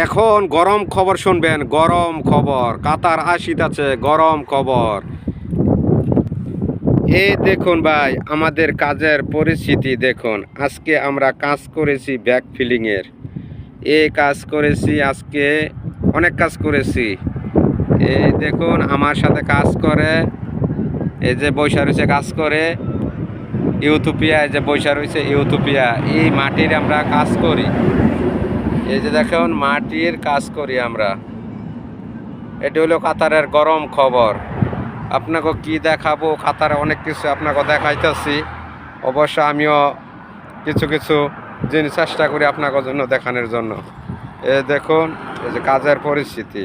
এখন গরম খবর শুনবেন, গরম খবর। কাতার আসিতেছে গরম খবর। এই দেখুন ভাই, আমাদের কাজের পরিস্থিতি দেখুন। আজকে আমরা কাজ করেছি ব্যাক ফিলিংয়ের। এই কাজ করেছি আজকে, অনেক কাজ করেছি। এই দেখুন আমার সাথে কাজ করে, এই যে বৈশা রয়েছে কাজ করে ইউথোপিয়া, এই যে বৈশা রয়েছে ইউথোপিয়া। এই মাটির আমরা কাজ করি। এই যে দেখুন মাটির কাজ করি আমরা। এটি হলো কাতারের গরম খবর। আপনাকে কি দেখাবো, কাতারে অনেক কিছু আপনাকে দেখাইতেছি। অবশ্য আমিও কিছু কিছু জিনিস চেষ্টা করি আপনাকে জন্য দেখানোর জন্য। এই দেখুন এই যে কাজের পরিস্থিতি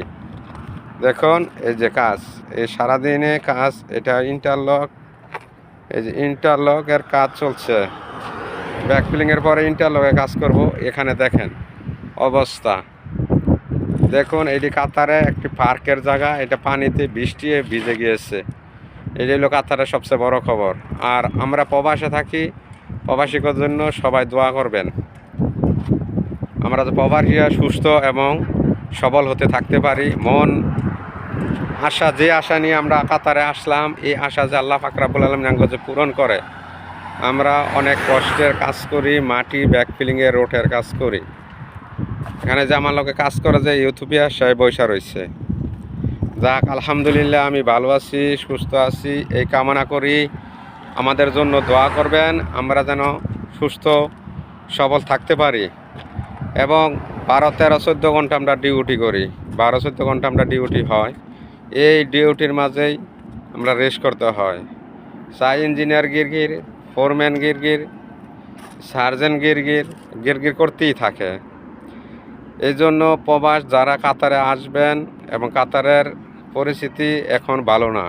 দেখুন, এই যে কাজ, এই সারাদিনে কাজ। এটা ইন্টারলক, এই যে ইন্টারলকের কাজ চলছে। ব্যাক ফিলিংয়ের পরে ইন্টারলকে কাজ করব। এখানে দেখেন অবস্থা দেখুন। এটি কাতারে একটি পার্কের জায়গা, এটা পানিতে বৃষ্টি ভিজে গিয়েছে। এটি হলো কাতারের সবচেয়ে বড় খবর। আর আমরা প্রবাসে থাকি, প্রবাসীদের জন্য সবাই দোয়া করবেন। আমরা তো প্রবাসীরা সুস্থ এবং সবল হতে থাকতে পারি। মন আশা, যে আশা নিয়ে আমরা কাতারে আসলাম, এই আশা যে আল্লাহ পাক রব্বুল আলামিন যে পূরণ করে। আমরা অনেক কষ্টের কাজ করি, মাটি ব্যাক ফিলিংয়ের রোডের কাজ করি। এখানে যে আমার লোকে কাজ করে যে ইউথোপিয়া, সে বৈশা রয়েছে। যাক আলহামদুলিল্লাহ, আমি ভালো আছি, সুস্থ আছি। এই কামনা করি আমাদের জন্য দোয়া করবেন, আমরা যেন সুস্থ সবল থাকতে পারি। এবং 12, 13, 14 ঘন্টা আমরা ডিউটি করি। 12-14 ঘন্টা আমরা ডিউটি হয়। এই ডিউটির মাঝেই আমরা রেস্ট করতে হয়। চাই ইঞ্জিনিয়ার গিরগির, ফোরম্যান গিরগির, সার্জেন্ট গিরগির, গিরগির করতেই থাকে। এই জন্য প্রবাস যারা কাতারে আসবেন, এবং কাতারের পরিস্থিতি এখন ভালো না।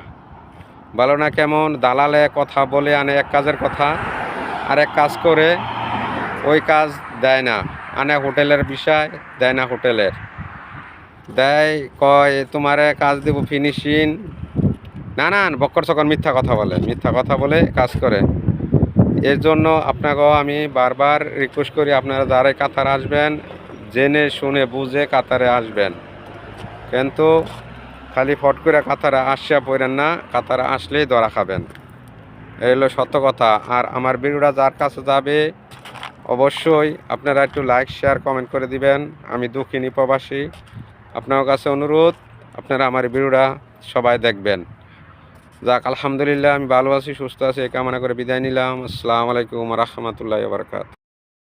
ভালো না কেমন? দালালে কথা বলে আনে এক কাজের কথা, আরেক কাজ করে ওই কাজ দেয় না। আনে হোটেলের বিষয়, দেয় না হোটেলের। দেয় কয় তোমারে কাজ দেব ফিনিশিং, নানান বক্কর চক্কর মিথ্যা কথা বলে, মিথ্যা কথা বলে কাজ করে। এর জন্য আপনাকেও আমি বারবার রিকোয়েস্ট করি, আপনারা যারাই কাতার আসবেন, জেনে শুনে বুঝে কাতারে আসবেন। কিন্তু খালি ফট করে কাতারে আসিয়া পড়েন না, কাতারে আসলেই ধরা খাবেন। এই হলো সত্য কথা। আর আমার ভিডিওটা যার কাছে যাবে, অবশ্যই আপনারা একটু লাইক, শেয়ার, কমেন্ট করে দিবেন। আমি দক্ষিণী প্রবাসী, আপনার কাছে অনুরোধ, আপনারা আমার ভিডিওটা সবাই দেখবেন। যাক আলহামদুলিল্লাহ, আমি ভালো আছি, সুস্থ আছি, এই কামনা করে বিদায় নিলাম। আসসালামু আলাইকুম ওয়া রাহমাতুল্লাহি ওয়া বারাকাতুহু।